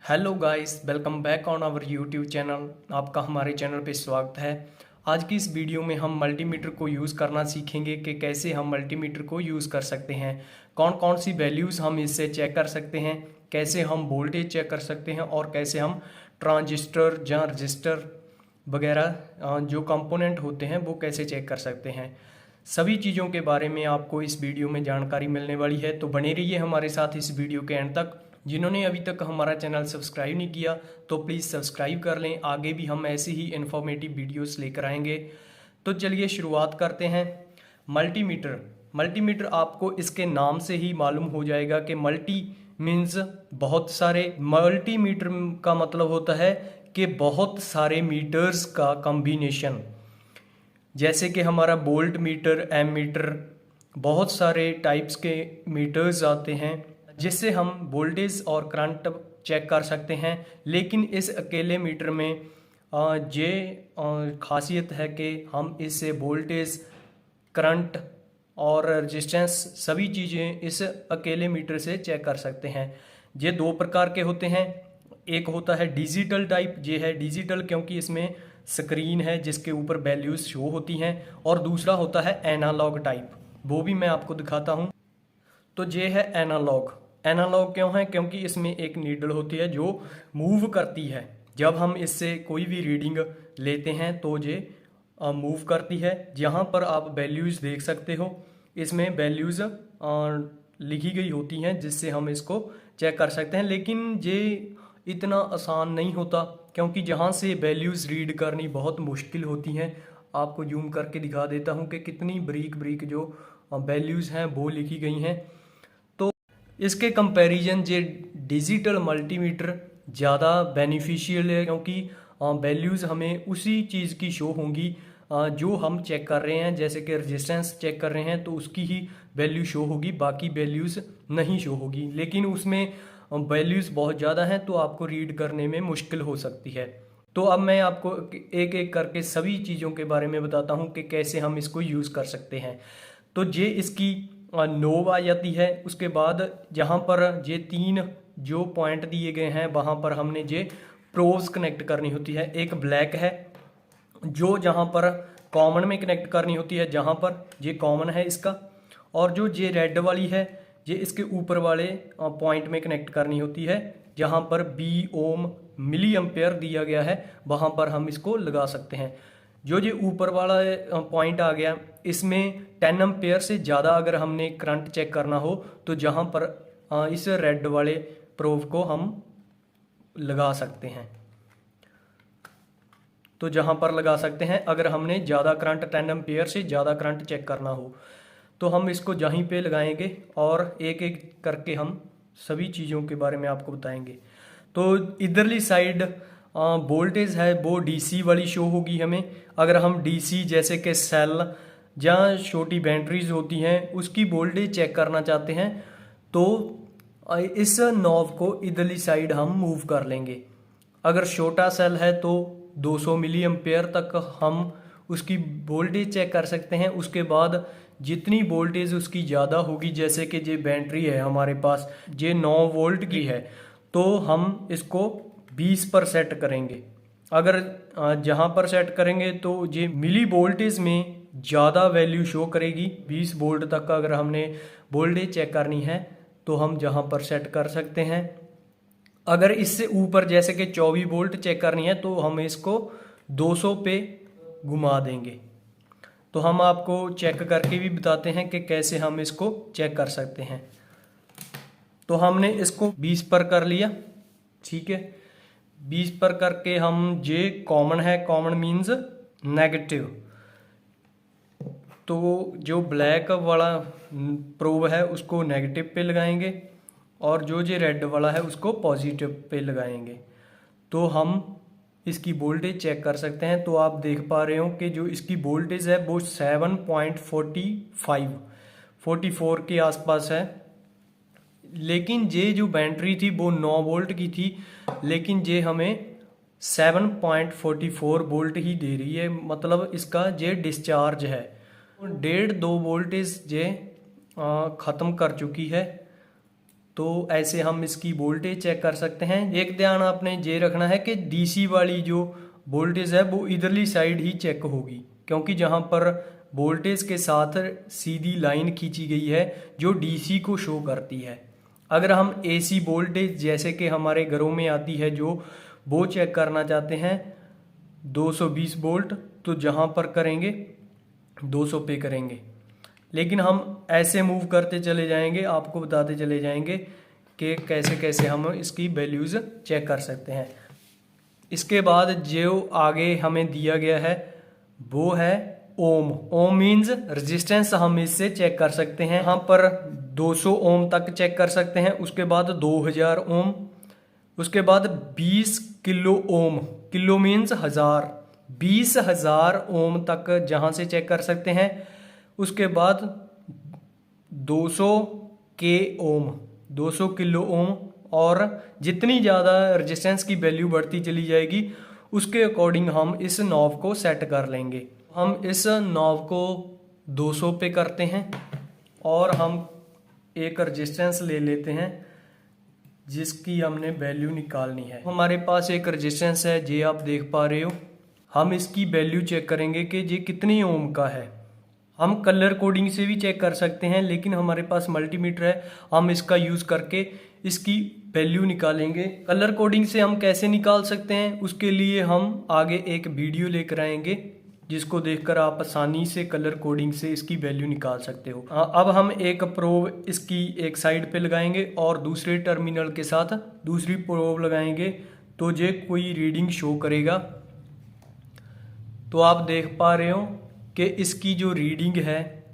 Hello guys, welcome back on our YouTube channel. आपका हमारे channel पे स्वागत है। आज की इस वीडियो में हम मल्टीमीटर को यूज़ करना सीखेंगे कि कैसे हम मल्टीमीटर को यूज़ कर सकते हैं, कौन कौन सी वैल्यूज़ हम इससे चेक कर सकते हैं, कैसे हम वोल्टेज चेक कर सकते हैं और कैसे हम ट्रांजिस्टर या रजिस्टर वगैरह जो कंपोनेंट होते हैं वो कैसे चेक कर सकते हैं। सभी चीज़ों के बारे में आपको इस वीडियो में जानकारी मिलने वाली है, तो बने रहिए हमारे साथ इस वीडियो के एंड तक। जिन्होंने अभी तक हमारा चैनल सब्सक्राइब नहीं किया तो प्लीज़ सब्सक्राइब कर लें, आगे भी हम ऐसे ही इन्फॉर्मेटिव वीडियोस लेकर आएंगे। तो चलिए शुरुआत करते हैं। मल्टीमीटर मल्टीमीटर आपको इसके नाम से ही मालूम हो जाएगा कि मल्टी मीन्स बहुत सारे। मल्टीमीटर का मतलब होता है कि बहुत सारे मीटर्स का कॉम्बिनेशन। जैसे कि हमारा वोल्ट मीटर, एम मीटर, बहुत सारे टाइप्स के मीटर्स आते हैं जिससे हम वोल्टेज और करंट चेक कर सकते हैं। लेकिन इस अकेले मीटर में ये खासियत है कि हम इससे वोल्टेज, करंट और रेजिस्टेंस सभी चीज़ें इस अकेले मीटर से चेक कर सकते हैं। ये दो प्रकार के होते हैं। एक होता है डिजिटल टाइप, ये है डिजिटल क्योंकि इसमें स्क्रीन है जिसके ऊपर वैल्यूज़ शो होती हैं, और दूसरा होता है एनालॉग टाइप, वो भी मैं आपको दिखाता हूँ। तो ये है एनालॉग। एनालॉग क्यों है? क्योंकि इसमें एक नीडल होती है जो मूव करती है। जब हम इससे कोई भी रीडिंग लेते हैं तो ये मूव करती है। यहाँ पर आप वैल्यूज़ देख सकते हो, इसमें वैल्यूज़ लिखी गई होती हैं जिससे हम इसको चेक कर सकते हैं। लेकिन ये इतना आसान नहीं होता क्योंकि जहाँ से वैल्यूज़ रीड करनी बहुत मुश्किल होती हैं। आपको जूम करके दिखा देता हूँ कि कितनी बारीक बारीक जो वैल्यूज़ हैं वो लिखी गई हैं। तो इसके कंपैरिजन ये डिजिटल मल्टीमीटर ज़्यादा बेनिफिशियल है क्योंकि वैल्यूज़ हमें उसी चीज़ की शो होंगी जो हम चेक कर रहे हैं। जैसे कि रेजिस्टेंस चेक कर रहे हैं तो उसकी ही वैल्यू शो होगी, बाकी वैल्यूज़ नहीं शो होगी। लेकिन उसमें वैल्यूज़ बहुत ज़्यादा हैं तो आपको रीड करने में मुश्किल हो सकती है। तो अब मैं आपको एक एक करके सभी चीज़ों के बारे में बताता हूँ कि कैसे हम इसको यूज़ कर सकते हैं। तो ये इसकी नोब आ जाती है। उसके बाद जहाँ पर ये तीन जो पॉइंट दिए गए हैं वहाँ पर हमने ये प्रोब्स कनेक्ट करनी होती है। एक ब्लैक है जो जहाँ पर कॉमन में कनेक्ट करनी होती है, जहाँ पर ये कॉमन है इसका, और जो ये रेड वाली है ये इसके ऊपर वाले पॉइंट में कनेक्ट करनी होती है जहाँ पर बी ओम मिली एम्पेयर दिया गया है, वहाँ पर हम इसको लगा सकते हैं। जो ये ऊपर वाला पॉइंट आ गया, इसमें 10 एम्पेयर से ज़्यादा अगर हमने करंट चेक करना हो तो जहाँ पर इस रेड वाले प्रोब को हम लगा सकते हैं। तो जहाँ पर लगा सकते हैं अगर हमने ज़्यादा करंट 10 एम्पेयर से ज़्यादा करंट चेक करना हो तो हम इसको जहीं पे लगाएंगे और एक एक करके हम सभी चीज़ों के बारे में आपको बताएंगे। तो इधरली साइड वोल्टेज है वो डीसी वाली शो होगी हमें। अगर हम डीसी जैसे कि सेल या छोटी बैटरीज होती हैं उसकी वोल्टेज चेक करना चाहते हैं तो इस नॉब को इधरली साइड हम मूव कर लेंगे। अगर छोटा सेल है तो 200 मिली एम्पेयर तक हम उसकी वोल्टेज चेक कर सकते हैं। उसके बाद जितनी वोल्टेज उसकी ज़्यादा होगी, जैसे कि ये बैटरी है हमारे पास, ये 9 वोल्ट की है, तो हम इसको 20 पर सेट करेंगे। अगर जहाँ पर सेट करेंगे तो ये मिली वोल्टेज में ज़्यादा वैल्यू शो करेगी। 20 वोल्ट तक अगर हमने वोल्टेज चेक करनी है तो हम जहाँ पर सेट कर सकते हैं। अगर इससे ऊपर जैसे कि 24 वोल्ट चेक करनी है तो हम इसको 200 पे घुमा देंगे। तो हम आपको चेक करके भी बताते हैं कि कैसे हम इसको चेक कर सकते हैं। तो हमने इसको 20 पर कर लिया, ठीक है। 20 पर करके हम जे कॉमन है, कॉमन मीन्स नेगेटिव, तो जो ब्लैक वाला प्रोब है उसको नेगेटिव पे लगाएंगे और जो ये रेड वाला है उसको पॉजिटिव पे लगाएंगे तो हम इसकी वोल्टेज चेक कर सकते हैं। तो आप देख पा रहे हो कि जो इसकी वोल्टेज है वो 7.44 के आसपास है। लेकिन ये जो बैटरी थी वो 9 वोल्ट की थी, लेकिन ये हमें 7.44 वोल्ट ही दे रही है, मतलब इसका ये डिस्चार्ज है। 1.5-2 वोल्टेज ये ख़त्म कर चुकी है। तो ऐसे हम इसकी वोल्टेज चेक कर सकते हैं। एक ध्यान आपने ये रखना है कि डीसी वाली जो वोल्टेज है वो इधरली साइड ही चेक होगी, क्योंकि जहाँ पर वोल्टेज के साथ सीधी लाइन खींची गई है जो डीसी को शो करती है। अगर हम एसी वोल्टेज जैसे कि हमारे घरों में आती है जो वो चेक करना चाहते हैं 220 वोल्ट, तो जहाँ पर करेंगे 200 पे करेंगे। लेकिन हम ऐसे मूव करते चले जाएंगे, आपको बताते चले जाएंगे कि कैसे कैसे हम इसकी वैल्यूज़ चेक कर सकते हैं। इसके बाद जो आगे हमें दिया गया है वो है ओम। ओम मीन्स रेजिस्टेंस हम इससे चेक कर सकते हैं। यहाँ पर 200 ओम तक चेक कर सकते हैं, उसके बाद 2000 ओम, उसके बाद 20 किलो ओम। किलो मीन्स 1000, 20,000 ओम तक जहाँ से चेक कर सकते हैं। उसके बाद 200 के ओम, 200 किलो ओम, और जितनी ज़्यादा रेजिस्टेंस की वैल्यू बढ़ती चली जाएगी उसके अकॉर्डिंग हम इस नॉब को सेट कर लेंगे। हम इस नॉब को 200 पे करते हैं और हम एक रेजिस्टेंस ले लेते हैं जिसकी हमने वैल्यू निकालनी है। हमारे पास एक रेजिस्टेंस है, ये आप देख पा रहे हो। हम इसकी वैल्यू चेक करेंगे कि ये कितनी ओम का है। हम कलर कोडिंग से भी चेक कर सकते हैं, लेकिन हमारे पास मल्टीमीटर है, हम इसका यूज़ करके इसकी वैल्यू निकालेंगे। कलर कोडिंग से हम कैसे निकाल सकते हैं उसके लिए हम आगे एक वीडियो लेकर आएंगे जिसको देखकर आप आसानी से कलर कोडिंग से इसकी वैल्यू निकाल सकते हो। अब हम एक प्रोब इसकी एक साइड पे लगाएंगे और दूसरे टर्मिनल के साथ दूसरी प्रोब लगाएंगे तो ये कोई रीडिंग शो करेगा। तो आप देख पा रहे हो कि इसकी जो रीडिंग है,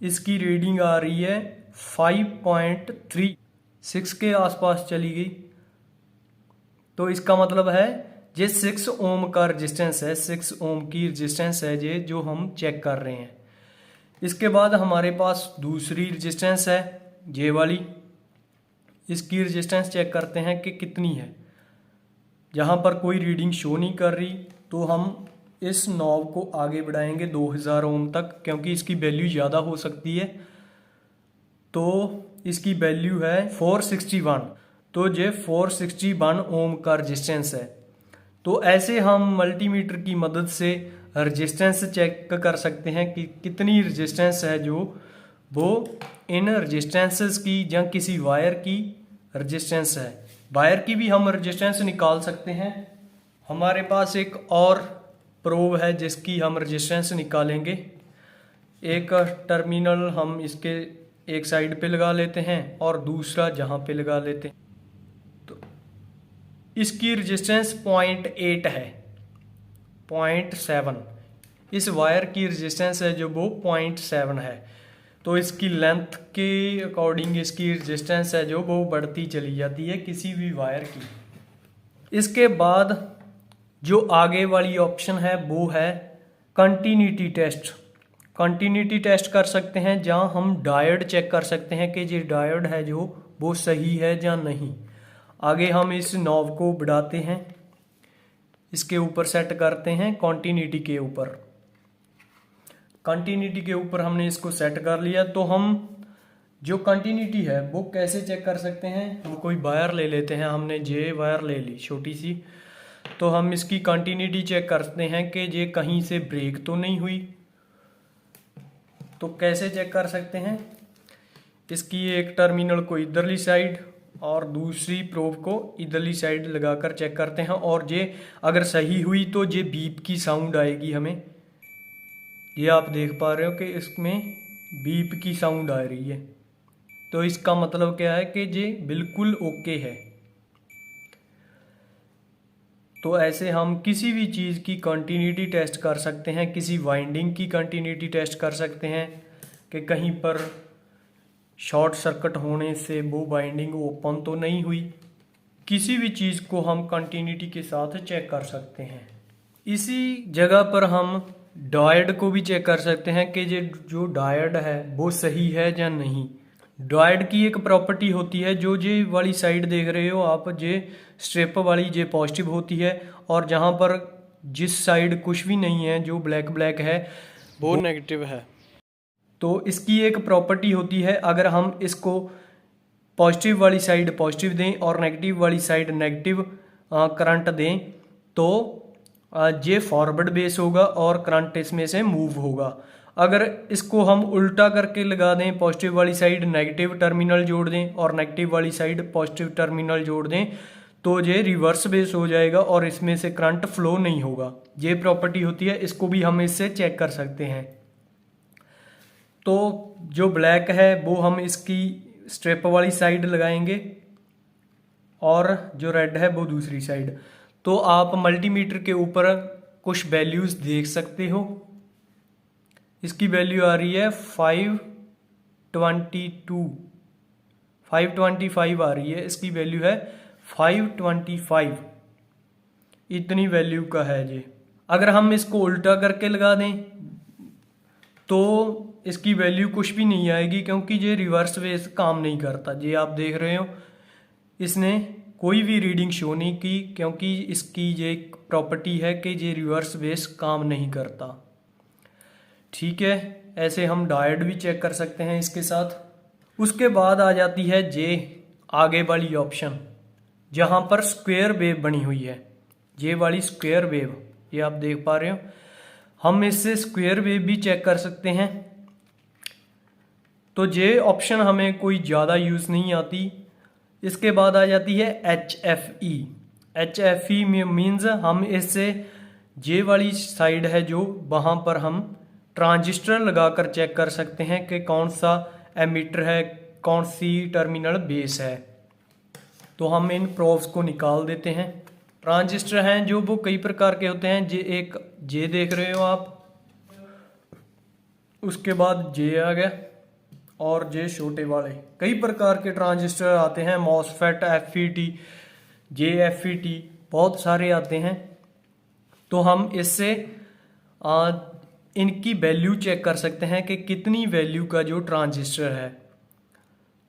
इसकी रीडिंग आ रही है 5.36 के आसपास चली गई। तो इसका मतलब है ये 6 ओम का रेजिस्टेंस है, 6 ओम की रेजिस्टेंस है ये जो हम चेक कर रहे हैं। इसके बाद हमारे पास दूसरी रेजिस्टेंस है ये वाली, इसकी रेजिस्टेंस चेक करते हैं कि कितनी है। जहाँ पर कोई रीडिंग शो नहीं कर रही तो हम इस नॉब को आगे बढ़ाएंगे 2000 ओम तक, क्योंकि इसकी वैल्यू ज़्यादा हो सकती है। तो इसकी वैल्यू है 461, तो ये 461 ओम का रेजिस्टेंस है। तो ऐसे हम मल्टीमीटर की मदद से रेजिस्टेंस चेक कर सकते हैं कि कितनी रेजिस्टेंस है जो वो इन रेजिस्टेंसेस की या किसी वायर की रेजिस्टेंस है। वायर की भी हम रेजिस्टेंस निकाल सकते हैं। हमारे पास एक और प्रोब है जिसकी हम रेजिस्टेंस निकालेंगे। एक टर्मिनल हम इसके एक साइड पे लगा लेते हैं और दूसरा जहाँ पे लगा लेते हैं। तो इसकी रेजिस्टेंस 0.8 है, 0.7। इस वायर की रेजिस्टेंस है जो वो 0.7 है। तो इसकी लेंथ के अकॉर्डिंग इसकी रेजिस्टेंस है जो वो बढ़ती चली जाती है किसी भी वायर की। इसके बाद जो आगे वाली ऑप्शन है वो है कंटिन्यूटी टेस्ट। कंटिन्यूटी टेस्ट कर सकते हैं जहाँ हम डायोड चेक कर सकते हैं कि ये डायोड है जो वो सही है या नहीं। आगे हम इस नॉब को बढ़ाते हैं, इसके ऊपर सेट करते हैं कंटिन्यूटी के ऊपर। कंटिन्यूटी के ऊपर हमने इसको सेट कर लिया। तो हम जो कंटिन्यूटी है वो कैसे चेक कर सकते हैं, हम कोई वायर ले लेते हैं। हमने ये वायर ले ली छोटी सी, तो हम इसकी कंटिन्यूटी चेक करते हैं कि ये कहीं से ब्रेक तो नहीं हुई। तो कैसे चेक कर सकते हैं, इसकी एक टर्मिनल को इधरली साइड और दूसरी प्रोब को इधरली साइड लगाकर चेक करते हैं, और ये अगर सही हुई तो ये बीप की साउंड आएगी हमें। ये आप देख पा रहे हो कि इसमें बीप की साउंड आ रही है। तो इसका मतलब क्या है कि ये बिल्कुल ओके है। तो ऐसे हम किसी भी चीज़ की कंटिन्यूटी टेस्ट कर सकते हैं। किसी वाइंडिंग की कंटिन्यूटी टेस्ट कर सकते हैं कि कहीं पर शॉर्ट सर्किट होने से वो वाइंडिंग ओपन तो नहीं हुई। किसी भी चीज़ को हम कंटिन्यूटी के साथ चेक कर सकते हैं। इसी जगह पर हम डायोड को भी चेक कर सकते हैं कि ये जो डायोड है वो सही है या नहीं। डायोड की एक प्रॉपर्टी होती है, जो ये वाली साइड देख रहे हो आप, ये स्ट्रिप वाली ये पॉजिटिव होती है, और जहाँ पर जिस साइड कुछ भी नहीं है जो ब्लैक ब्लैक है वो नेगेटिव है। तो इसकी एक प्रॉपर्टी होती है, अगर हम इसको पॉजिटिव वाली साइड पॉजिटिव दें और नेगेटिव वाली साइड नेगेटिव करंट दें तो ये फॉरवर्ड बेस होगा और करंट इसमें से मूव होगा। अगर इसको हम उल्टा करके लगा दें, पॉजिटिव वाली साइड नेगेटिव टर्मिनल जोड़ दें और नेगेटिव वाली साइड पॉजिटिव टर्मिनल जोड़ दें तो ये रिवर्स बेस हो जाएगा और इसमें से करंट फ्लो नहीं होगा। ये प्रॉपर्टी होती है, इसको भी हम इससे चेक कर सकते हैं। तो जो ब्लैक है वो हम इसकी स्ट्रिप वाली साइड लगाएंगे और जो रेड है वो दूसरी साइड। तो आप मल्टीमीटर के ऊपर कुछ वैल्यूज देख सकते हो। इसकी वैल्यू आ रही है 525 आ रही है, इसकी वैल्यू है 525, इतनी वैल्यू का है ये। अगर हम इसको उल्टा करके लगा दें तो इसकी वैल्यू कुछ भी नहीं आएगी, क्योंकि ये रिवर्स बेस काम नहीं करता। ये आप देख रहे हो इसने कोई भी रीडिंग शो नहीं की, क्योंकि इसकी ये प्रॉपर्टी है कि ये रिवर्स बेस काम नहीं करता। ठीक है, ऐसे हम डायोड भी चेक कर सकते हैं इसके साथ। उसके बाद आ जाती है जे आगे वाली ऑप्शन, जहां पर स्क्वायर वेव बनी हुई है। ये वाली स्क्वायर वेव, ये आप देख पा रहे हो। हम इससे स्क्वायर वेव भी चेक कर सकते हैं। तो ये ऑप्शन हमें कोई ज़्यादा यूज़ नहीं आती। इसके बाद आ जाती है HFE। HFE में मीन्स हम इससे जे वाली साइड है जो, वहाँ पर हम ट्रांजिस्टर लगाकर चेक कर सकते हैं कि कौन सा एमीटर है, कौन सी टर्मिनल बेस है। तो हम इन प्रोब्स को निकाल देते हैं। ट्रांजिस्टर हैं जो वो कई प्रकार के होते हैं। जे देख रहे हो आप, उसके बाद जे आ गया और जे छोटे वाले। कई प्रकार के ट्रांजिस्टर आते हैं, मॉसफेट, FET, JFET, बहुत सारे आते हैं। तो हम इससे इनकी वैल्यू चेक कर सकते हैं कि कितनी वैल्यू का जो ट्रांजिस्टर है।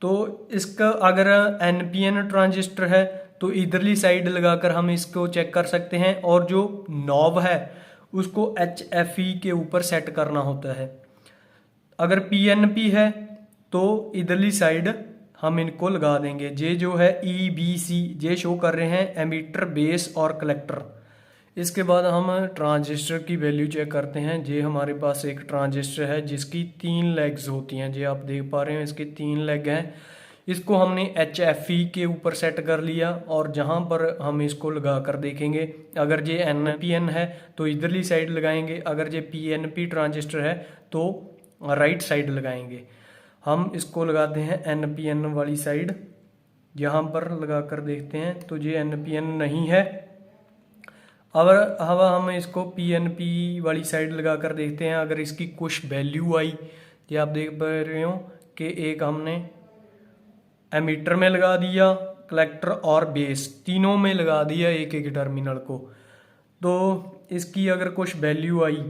तो इसका अगर NPN ट्रांजिस्टर है तो इधरली साइड लगाकर हम इसको चेक कर सकते हैं, और जो नॉब है उसको HFE के ऊपर सेट करना होता है। अगर PNP है तो इधरली साइड हम इनको लगा देंगे। जे जो है EBC, जे शो कर रहे हैं एमीटर, बेस और कलेक्टर। इसके बाद हम ट्रांजिस्टर की वैल्यू चेक करते हैं। जे हमारे पास एक ट्रांजिस्टर है जिसकी 3 लेग्स होती हैं। जे आप देख पा रहे हैं इसके 3 लेग हैं। इसको हमने HFE के ऊपर सेट कर लिया और जहां पर हम इसको लगा कर देखेंगे, अगर ये NPN है तो इधरली साइड लगाएंगे, अगर ये PNP ट्रांजिस्टर है तो राइट साइड लगाएंगे। हम इसको लगाते हैं NPN वाली साइड, यहाँ पर लगा कर देखते हैं तो ये NPN नहीं है। अब हम इसको PNP वाली साइड लगा कर देखते हैं, अगर इसकी कुछ वैल्यू आई। ये आप देख पा रहे हो कि एक हमने एमीटर में लगा दिया, कलेक्टर और बेस तीनों में लगा दिया एक एक टर्मिनल को। तो इसकी अगर कुछ वैल्यू आई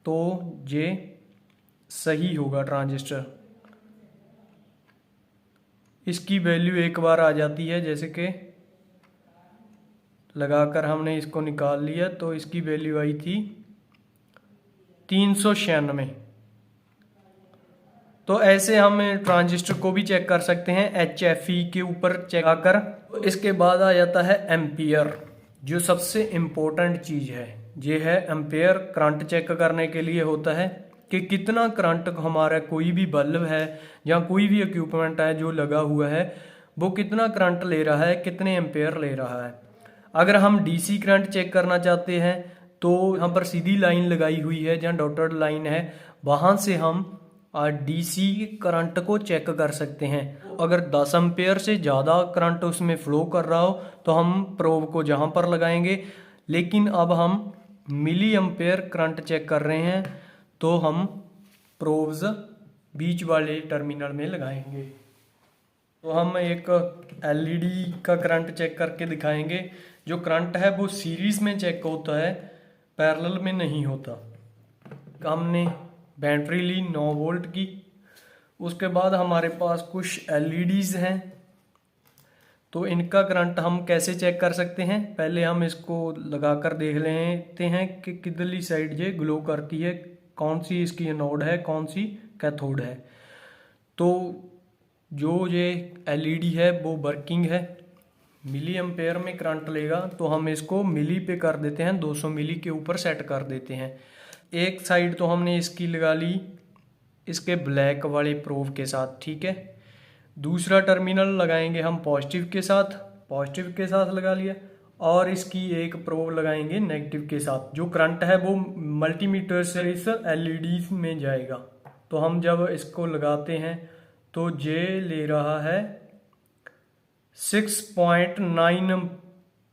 तो ये सही होगा ट्रांजिस्टर। इसकी वैल्यू एक बार आ जाती है, जैसे कि लगाकर हमने इसको निकाल लिया तो इसकी वैल्यू आई थी 396। तो ऐसे हम ट्रांजिस्टर को भी चेक कर सकते हैं HFE के ऊपर चेक कर। इसके बाद आ जाता है एम्पियर, जो सबसे इम्पोर्टेंट चीज़ है। ये है एम्पियर। करंट चेक करने के लिए होता है कि कितना करंट हमारा कोई भी बल्ब है या कोई भी इक्विपमेंट है जो लगा हुआ है वो कितना करंट ले रहा है, कितने एम्पियर ले रहा है। अगर हम DC करंट चेक करना चाहते हैं तो यहाँ पर सीधी लाइन लगाई हुई है जहाँ डॉटेड लाइन है, वहाँ से हम DC करंट को चेक कर सकते हैं। अगर 10 एम्पेयर से ज़्यादा करंट उसमें फ्लो कर रहा हो तो हम प्रोब को जहाँ पर लगाएंगे। लेकिन अब हम मिली एम्पेयर करंट चेक कर रहे हैं तो हम प्रोब्स बीच वाले टर्मिनल में लगाएंगे। तो हम एक LED का करंट चेक करके दिखाएंगे। जो करंट है वो सीरीज में चेक होता है, पैरेलल में नहीं होता। हमने बैटरी ली 9 वोल्ट की। उसके बाद हमारे पास कुछ LEDs हैं, तो इनका करंट हम कैसे चेक कर सकते हैं। पहले हम इसको लगाकर देख लेते हैं कि किधरली साइड ये ग्लो करती है, कौन सी इसकी एनोड है, कौन सी कैथोड है। तो जो ये एलईडी है वो वर्किंग है, मिली एम्पेयर में करंट लेगा, तो हम इसको मिली पे कर देते हैं, 200 मिली के ऊपर सेट कर देते हैं। एक साइड तो हमने इसकी लगा ली इसके ब्लैक वाले प्रोब के साथ, ठीक है। दूसरा टर्मिनल लगाएंगे हम पॉजिटिव के साथ लगा लिया, और इसकी एक प्रोब लगाएंगे नेगेटिव के साथ। जो करंट है वो मल्टीमीटर से इस एलईडी में जाएगा। तो हम जब इसको लगाते हैं तो ये ले रहा है 6.9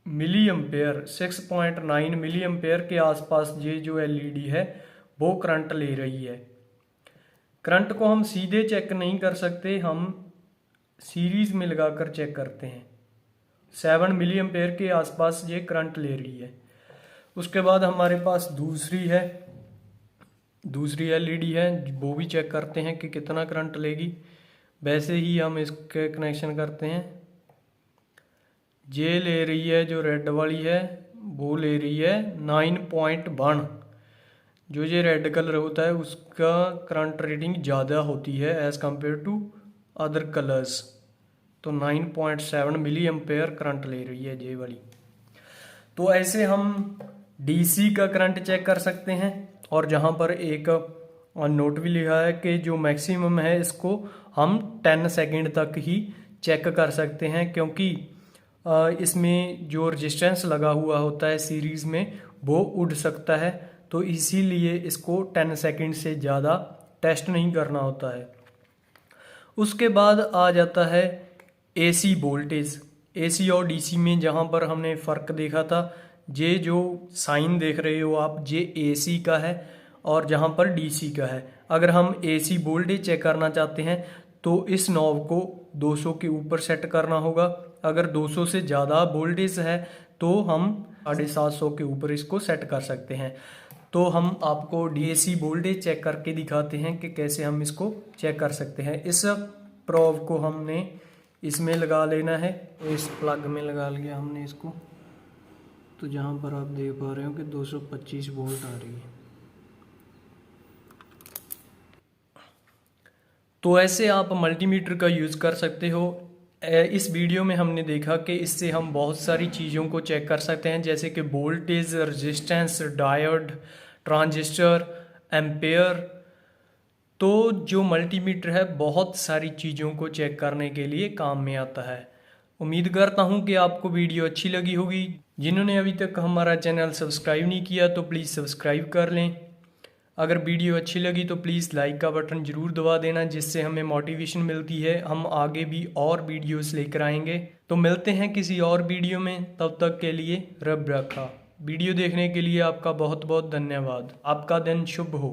मिली एम्पेयर, 6.9 मिली एम्पेयर के आसपास ये जो एलईडी है वो करंट ले रही है। करंट को हम सीधे चेक नहीं कर सकते, हम सीरीज में लगाकर चेक करते हैं। 7 मिली एम्पेयर के आसपास ये करंट ले रही है। उसके बाद हमारे पास दूसरी एलईडी है, वो भी चेक करते हैं कि कितना करंट लेगी। वैसे ही हम इसके कनेक्शन करते हैं। ये ले रही है, जो रेड वाली है वो ले रही है 9.1। जो ये रेड कलर होता है उसका करंट रेटिंग ज़्यादा होती है as compare to other colours. तो 9.7 मिली एम्पेयर करंट ले रही है ये वाली। तो ऐसे हम डीसी का करंट चेक कर सकते हैं। और जहाँ पर एक नोट भी लिखा है कि जो मैक्सिमम है इसको हम 10 सेकंड तक ही चेक कर सकते हैं, क्योंकि इसमें जो रेजिस्टेंस लगा हुआ होता है सीरीज़ में वो उड़ सकता है। तो इसीलिए इसको 10 सेकंड से ज़्यादा टेस्ट नहीं करना होता है। उसके बाद आ जाता है एसी वोल्टेज। एसी और डीसी में जहाँ पर हमने फ़र्क देखा था, ये जो साइन देख रहे हो आप, ये एसी का है और जहाँ पर डीसी का है। अगर हम एसी वोल्टेज चेक करना चाहते हैं तो इस नॉब को 200 के ऊपर सेट करना होगा। अगर 200 से ज़्यादा वोल्टेज है तो हम 750 के ऊपर इसको सेट कर सकते हैं। तो हम आपको डीएसी वोल्टेज चेक करके दिखाते हैं कि कैसे हम इसको चेक कर सकते हैं। इस प्रोब को हमने इसमें लगा लेना है, इस प्लग में लगा लिया हमने इसको। तो जहाँ पर आप देख पा रहे हो कि 225 वोल्ट आ रही है। तो ऐसे आप मल्टीमीटर का यूज़ कर सकते हो। इस वीडियो में हमने देखा कि इससे हम बहुत सारी चीज़ों को चेक कर सकते हैं, जैसे कि voltage, resistance, diode, transistor, ampere. तो जो मल्टीमीटर है बहुत सारी चीज़ों को चेक करने के लिए काम में आता है। उम्मीद करता हूँ कि आपको वीडियो अच्छी लगी होगी। जिन्होंने अभी तक हमारा चैनल सब्सक्राइब नहीं किया तो प्लीज़ सब्सक्राइब कर लें। अगर वीडियो अच्छी लगी तो प्लीज़ लाइक का बटन ज़रूर दबा देना, जिससे हमें मोटिवेशन मिलती है। हम आगे भी और वीडियोस लेकर आएंगे। तो मिलते हैं किसी और वीडियो में, तब तक के लिए रब रखा। वीडियो देखने के लिए आपका बहुत बहुत धन्यवाद। आपका दिन शुभ हो।